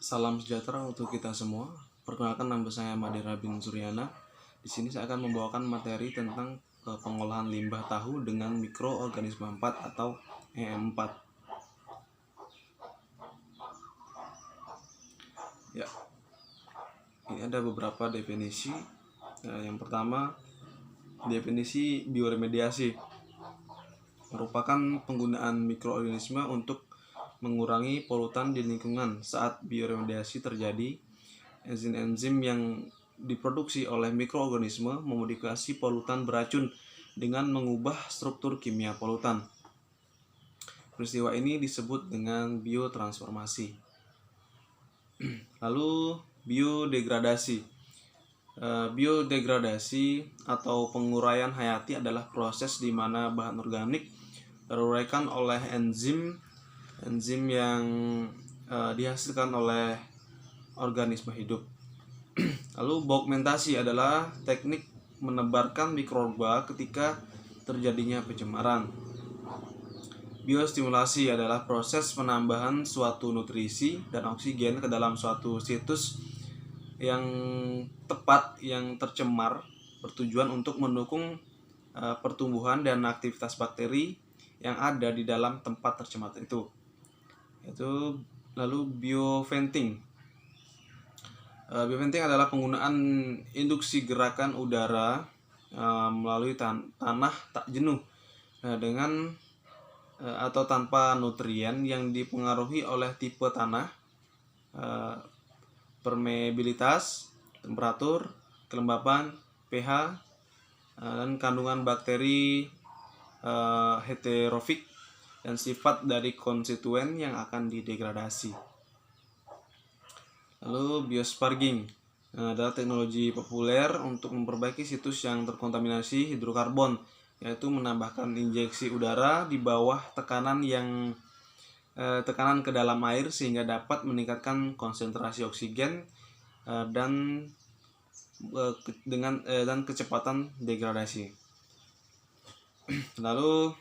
Salam sejahtera untuk kita semua. Perkenalkan, nama saya Madera bin Suryana. Di sini saya akan membawakan materi tentang pengolahan limbah tahu dengan mikroorganisme 4 atau EM4. Ya, ini ada beberapa definisi. Yang pertama, definisi bioremediasi merupakan penggunaan mikroorganisme untuk mengurangi polutan di lingkungan. Saat bioremediasi terjadi, enzim-enzim yang diproduksi oleh mikroorganisme memodifikasi polutan beracun dengan mengubah struktur kimia polutan. Peristiwa ini disebut dengan biotransformasi. Lalu biodegradasi. Biodegradasi atau penguraian hayati adalah proses di mana bahan organik teruraikan oleh enzim yang dihasilkan oleh organisme hidup. Lalu baugmentasi adalah teknik menebarkan mikroba ketika terjadinya pencemaran. Biostimulasi adalah proses penambahan suatu nutrisi dan oksigen ke dalam suatu situs yang tepat yang tercemar, bertujuan untuk mendukung pertumbuhan dan aktivitas bakteri yang ada di dalam tempat tercemar itu. Lalu bioventing. Bioventing adalah penggunaan induksi gerakan udara melalui tanah tak jenuh dengan atau tanpa nutrien yang dipengaruhi oleh tipe tanah, permeabilitas, temperatur, kelembapan, pH, dan kandungan bakteri heterofik dan sifat dari konstituen yang akan didegradasi. Lalu biosparging adalah teknologi populer untuk memperbaiki situs yang terkontaminasi hidrokarbon, yaitu menambahkan injeksi udara di bawah tekanan ke dalam air sehingga dapat meningkatkan konsentrasi oksigen dan kecepatan degradasi. Lalu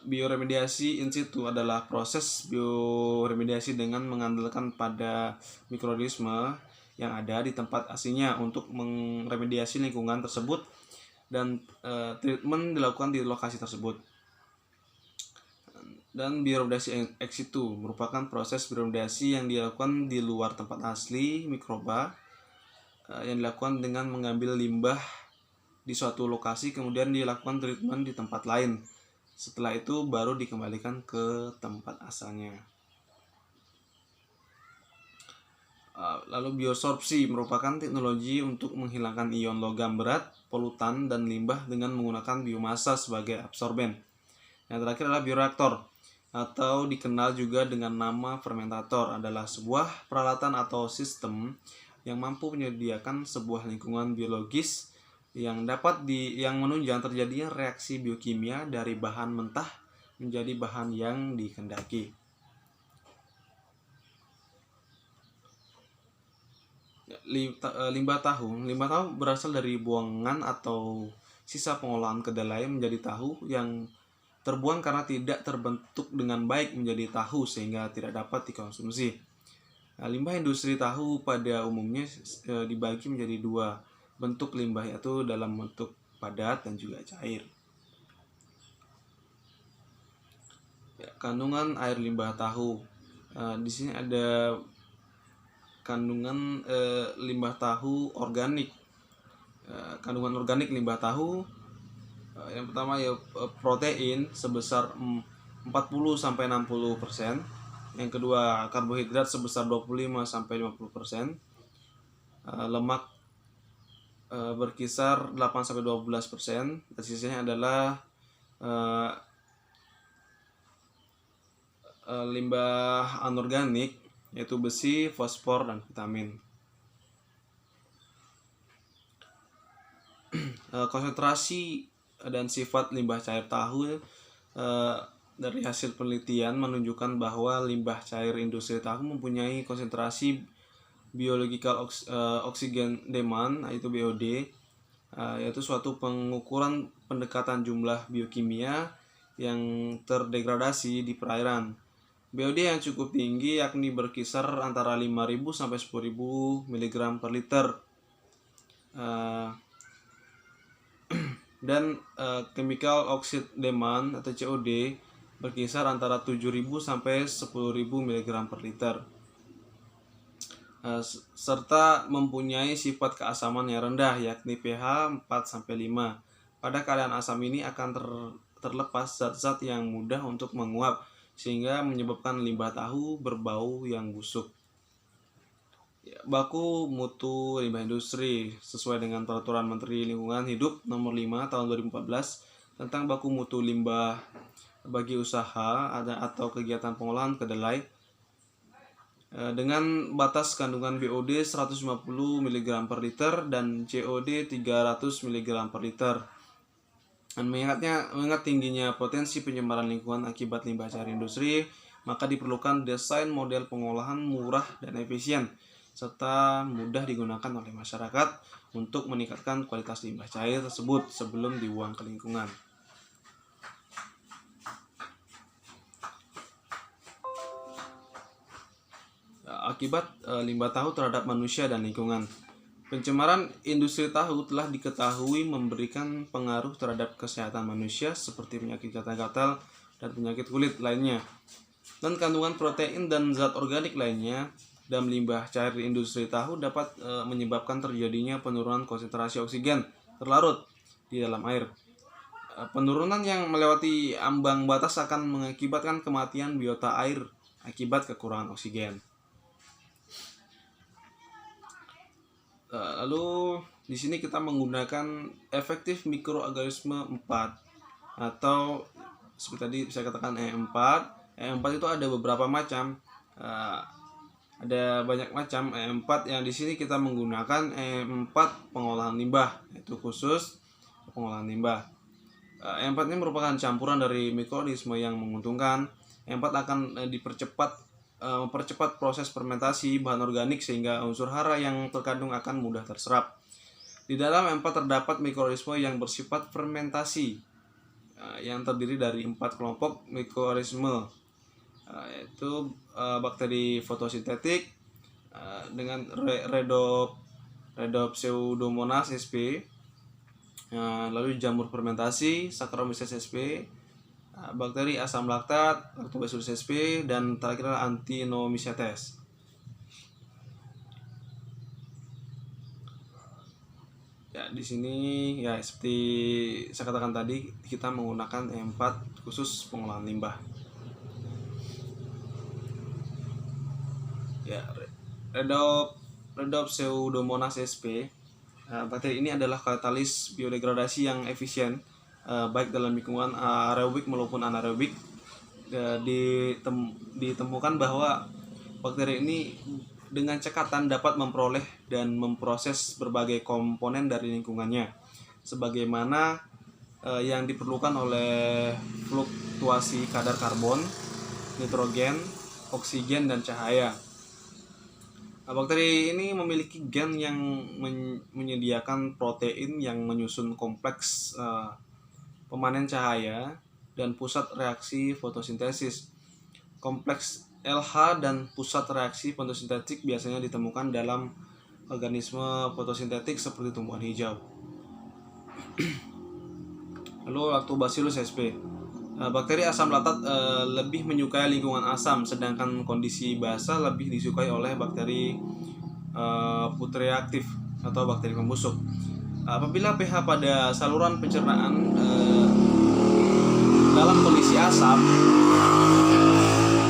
bioremediasi in situ adalah proses bioremediasi dengan mengandalkan pada mikroorganisme yang ada di tempat aslinya untuk meremediasi lingkungan tersebut, dan treatment dilakukan di lokasi tersebut. Dan bioremediasi ex situ merupakan proses bioremediasi yang dilakukan di luar tempat asli mikroba, yang dilakukan dengan mengambil limbah di suatu lokasi kemudian dilakukan treatment di tempat lain. Setelah itu baru dikembalikan ke tempat asalnya. Lalu biosorpsi merupakan teknologi untuk menghilangkan ion logam berat, polutan, dan limbah dengan menggunakan biomasa sebagai absorben. Yang terakhir adalah bioreaktor, atau dikenal juga dengan nama fermentator, adalah sebuah peralatan atau sistem yang mampu menyediakan sebuah lingkungan biologis yang menunjang terjadinya reaksi biokimia dari bahan mentah menjadi bahan yang dikehendaki. Limbah tahu berasal dari buangan atau sisa pengolahan kedelai menjadi tahu yang terbuang karena tidak terbentuk dengan baik menjadi tahu sehingga tidak dapat dikonsumsi. Limbah industri tahu pada umumnya dibagi menjadi dua bentuk limbah, yaitu dalam bentuk padat dan juga cair. Kandungan air limbah tahu. Di sini ada kandungan limbah tahu organik. Kandungan organik limbah tahu, yang pertama protein sebesar 40-60%. Yang kedua karbohidrat sebesar 25-50%. Lemak berkisar 8-12%. Dan sisanya adalah limbah anorganik, yaitu besi, fosfor, dan vitamin. Konsentrasi dan sifat limbah cair tahu dari hasil penelitian menunjukkan bahwa limbah cair industri tahu mempunyai konsentrasi biological oxygen demand, yaitu BOD, yaitu suatu pengukuran pendekatan jumlah biokimia yang terdegradasi di perairan. BOD yang cukup tinggi yakni berkisar antara 5.000 sampai 10.000 mg per liter. Dan chemical oxide demand atau COD berkisar antara 7.000 sampai 10.000 mg per liter. Serta mempunyai sifat keasaman yang rendah yakni pH 4 sampai 5. Pada keadaan asam ini akan terlepas zat-zat yang mudah untuk menguap sehingga menyebabkan limbah tahu berbau yang busuk. Baku mutu limbah industri sesuai dengan Peraturan Menteri Lingkungan Hidup Nomor 5 Tahun 2014 tentang baku mutu limbah bagi usaha atau kegiatan pengolahan kedelai dengan batas kandungan BOD 150 mg per liter dan COD 300 mg per liter. Dan mengingat tingginya potensi pencemaran lingkungan akibat limbah cair industri, maka diperlukan desain model pengolahan murah dan efisien serta mudah digunakan oleh masyarakat untuk meningkatkan kualitas limbah cair tersebut sebelum dibuang ke lingkungan. Akibat limbah tahu terhadap manusia dan lingkungan. Pencemaran industri tahu telah diketahui memberikan pengaruh terhadap kesehatan manusia seperti penyakit gatal-gatal dan penyakit kulit lainnya. Dan kandungan protein dan zat organik lainnya dalam limbah cair industri tahu dapat menyebabkan terjadinya penurunan konsentrasi oksigen terlarut di dalam air. Penurunan yang melewati ambang batas akan mengakibatkan kematian biota air akibat kekurangan oksigen. Lalu di sini kita menggunakan efektif mikroorganisme 4 atau seperti tadi saya katakan E4. E4 itu ada beberapa macam. Ada banyak macam E4 yang di sini kita menggunakan E4 pengolahan limbah, yaitu khusus pengolahan limbah. E4 ini merupakan campuran dari mikroorganisme yang menguntungkan. E4 akan mempercepat proses fermentasi bahan organik sehingga unsur hara yang terkandung akan mudah terserap. Di dalam E4 terdapat mikroorganisme yang bersifat fermentasi yang terdiri dari 4 kelompok mikroorganisme, yaitu bakteri fotosintetik dengan Rhodopseudomonas sp, lalu jamur fermentasi Saccharomyces sp, bakteri asam laktat Lactobacillus sp, dan terakhir Actinomycetes. Ya, di sini ya seperti saya katakan tadi, kita menggunakan E4 khusus pengolahan limbah. Ya, Rhodopseudomonas sp, bakteri ini adalah katalis biodegradasi yang efisien baik dalam lingkungan aerobik maupun anaerobik. Ditemukan bahwa bakteri ini dengan cekatan dapat memperoleh dan memproses berbagai komponen dari lingkungannya sebagaimana yang diperlukan oleh fluktuasi kadar karbon, nitrogen, oksigen, dan cahaya. Bakteri ini memiliki gen yang menyediakan protein yang menyusun kompleks pemanen cahaya dan pusat reaksi fotosintesis. Kompleks LH dan pusat reaksi fotosintetik biasanya ditemukan dalam organisme fotosintetik seperti tumbuhan hijau. Lalu Lactobacillus sp. Bakteri asam laktat lebih menyukai lingkungan asam, sedangkan kondisi basa lebih disukai oleh bakteri putreaktif atau bakteri pembusuk. Apabila pH pada saluran pencernaan dalam kondisi asam,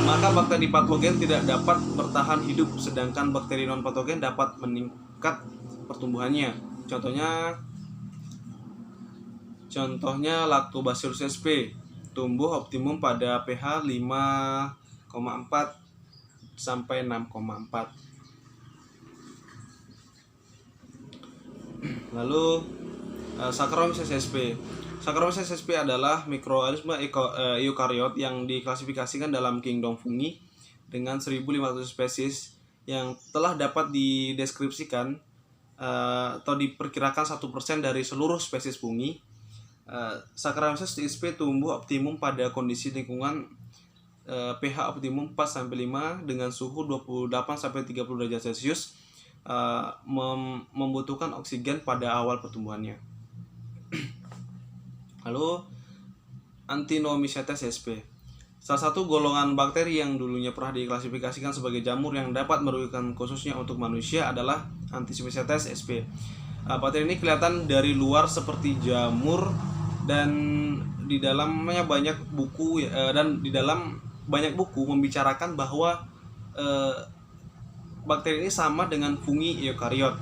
maka bakteri patogen tidak dapat bertahan hidup, sedangkan bakteri non patogen dapat meningkat pertumbuhannya. Contohnya Lactobacillus sp tumbuh optimum pada pH 5,4 sampai 6,4. Lalu Saccharomyces sp. Saccharomyces sp adalah mikroorganisme eukariot yang diklasifikasikan dalam kingdom fungi dengan 1.500 spesies yang telah dapat dideskripsikan atau diperkirakan 1% dari seluruh spesies fungi. Saccharomyces sp tumbuh optimum pada kondisi lingkungan pH optimum 4-5 dengan suhu 28-30 derajat Celcius, membutuhkan oksigen pada awal pertumbuhannya. Lalu Actinomycetes sp, salah satu golongan bakteri yang dulunya pernah diklasifikasikan sebagai jamur yang dapat merugikan khususnya untuk manusia adalah Actinomycetes sp. Bakteri ini kelihatan dari luar seperti jamur, dan di dalamnya banyak buku membicarakan bahwa bakteri ini sama dengan fungi eukariot.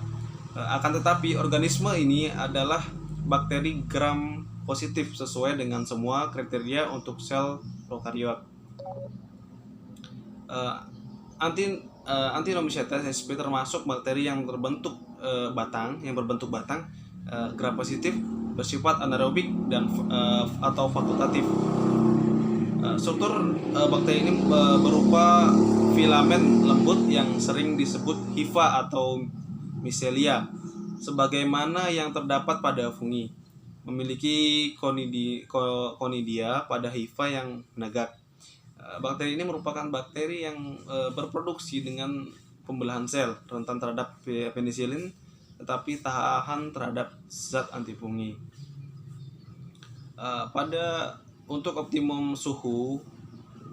Akan tetapi organisme ini adalah bakteri gram positif sesuai dengan semua kriteria untuk sel prokariot. Actinomycetes sp termasuk bakteri yang berbentuk batang, gram positif, bersifat anaerobik dan atau fakultatif. Struktur bakteri ini berupa filamen lembut yang sering disebut hifa atau micelia, sebagaimana yang terdapat pada fungi. Memiliki konidia pada hifa yang menegak. Bakteri ini merupakan bakteri yang berproduksi dengan pembelahan sel, rentan terhadap penisilin, tetapi tahan terhadap zat antifungi. Untuk optimum suhu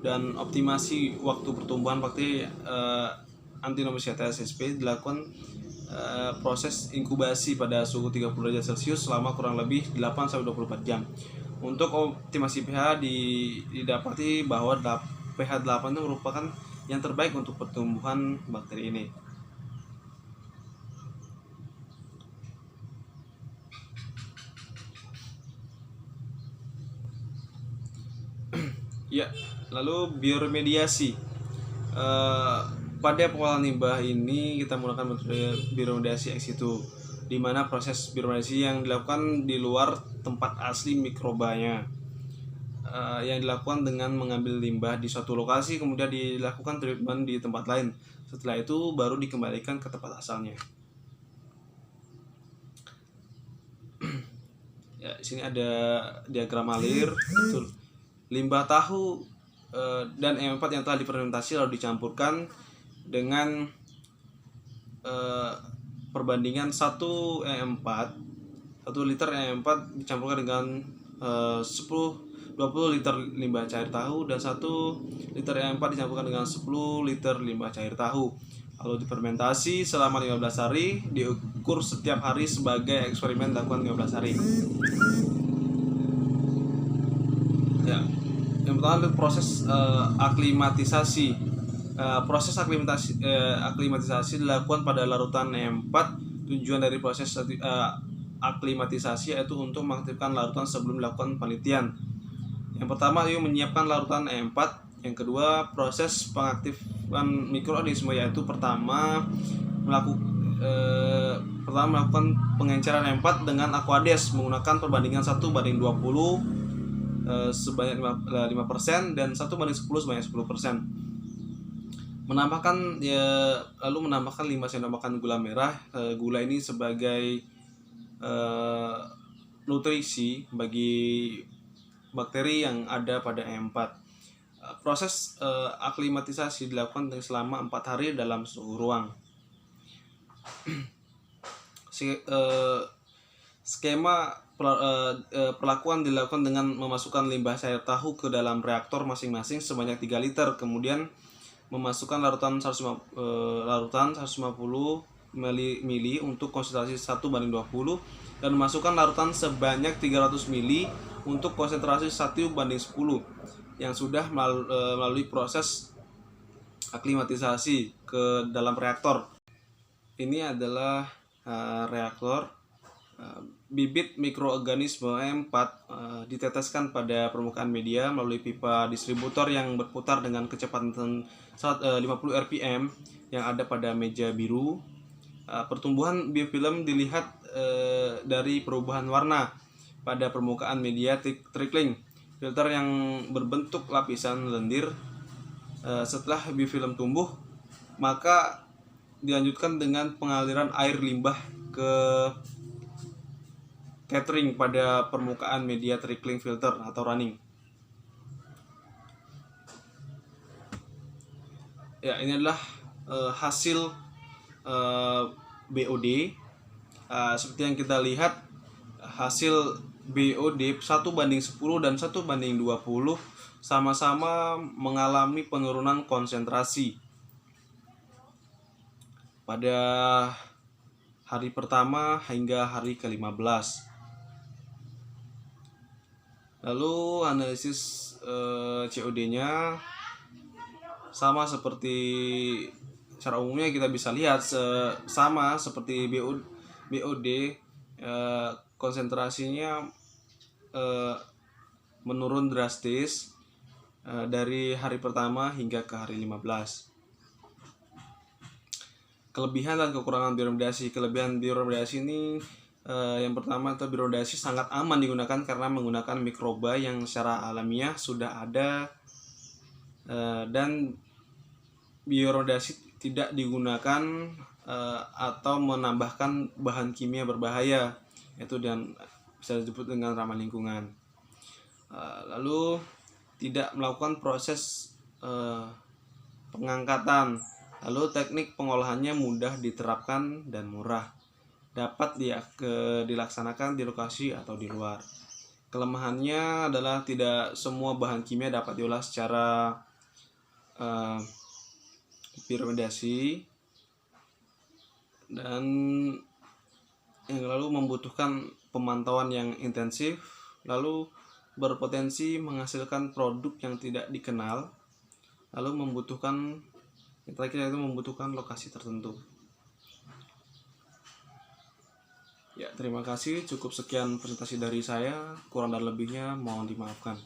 dan optimasi waktu pertumbuhan bakteri Actinomycetes sp dilakukan proses inkubasi pada suhu 30 derajat Celcius selama kurang lebih 8-24 jam. Untuk optimasi pH didapati bahwa pH 8 itu merupakan yang terbaik untuk pertumbuhan bakteri ini. Ya, lalu bioremediasi. Pada pengolahan limbah ini kita menggunakan metode bioremediasi ex situ, di mana proses bioremediasi yang dilakukan di luar tempat asli mikrobanya, yang dilakukan dengan mengambil limbah di suatu lokasi kemudian dilakukan treatment di tempat lain. Setelah itu baru dikembalikan ke tempat asalnya. Ya, di sini ada diagram alir. Limbah tahu dan E4 yang telah difermentasi lalu dicampurkan dengan perbandingan 1 liter E4 dicampurkan dengan 20 liter limbah cair tahu, dan 1 liter E4 dicampurkan dengan 10 liter limbah cair tahu. Lalu difermentasi selama 15 hari, diukur setiap hari sebagai eksperimen dilakukan 15 hari. Ya, yang pertama adalah proses aklimatisasi. Proses aklimatisasi dilakukan pada larutan E4. Tujuan dari proses aklimatisasi yaitu untuk mengaktifkan larutan sebelum dilakukan penelitian. Yang pertama yaitu menyiapkan larutan E4. Yang kedua, proses pengaktifan mikroorganisme, yaitu pertama melakukan pengenceran E4 dengan Aquades menggunakan perbandingan 1:20 sebanyak 5% dan 1:10 sebanyak 10%. Lalu menambahkan 5 sendok makan gula merah. Gula ini sebagai nutrisi bagi bakteri yang ada pada E4. Proses aklimatisasi dilakukan selama 4 hari dalam suhu ruang. Skema perlakuan dilakukan dengan memasukkan limbah cair tahu ke dalam reaktor masing-masing sebanyak 3 liter, kemudian memasukkan larutan 150 ml untuk konsentrasi 1:20 dan memasukkan larutan sebanyak 300 ml untuk konsentrasi 1:10 yang sudah melalui proses aklimatisasi ke dalam reaktor. Ini adalah reaktor. Bibit mikroorganisme E4 diteteskan pada permukaan media melalui pipa distributor yang berputar dengan kecepatan 50 rpm yang ada pada meja biru. Pertumbuhan biofilm dilihat dari perubahan warna pada permukaan media trickling filter yang berbentuk lapisan lendir. Setelah biofilm tumbuh, maka dilanjutkan dengan pengaliran air limbah ke catering pada permukaan media trickling filter atau running. Ya, ini adalah hasil BOD. Seperti yang kita lihat, hasil BOD 1:10 dan 1:20 sama-sama mengalami penurunan konsentrasi pada hari pertama hingga hari ke-15. Lalu analisis COD-nya sama seperti secara umumnya kita bisa lihat sama seperti BOD, konsentrasinya menurun drastis dari hari pertama hingga ke hari 15. Kelebihan dan kekurangan bioremediasi. Kelebihan bioremediasi ini yang pertama itu bioremediasi sangat aman digunakan karena menggunakan mikroba yang secara alamiah sudah ada, dan bioremediasi tidak digunakan atau menambahkan bahan kimia berbahaya, yaitu dan bisa disebut dengan ramah lingkungan. Lalu tidak melakukan proses pengangkatan. Lalu teknik pengolahannya mudah diterapkan dan murah, dapat dilaksanakan di lokasi atau di luar. Kelemahannya adalah tidak semua bahan kimia dapat diolah secara bioremediasi, dan yang lalu membutuhkan pemantauan yang intensif, lalu berpotensi menghasilkan produk yang tidak dikenal, lalu membutuhkan yang terakhir yaitu membutuhkan lokasi tertentu. Ya, terima kasih. Cukup sekian presentasi dari saya. Kurang dan lebihnya mohon dimaafkan.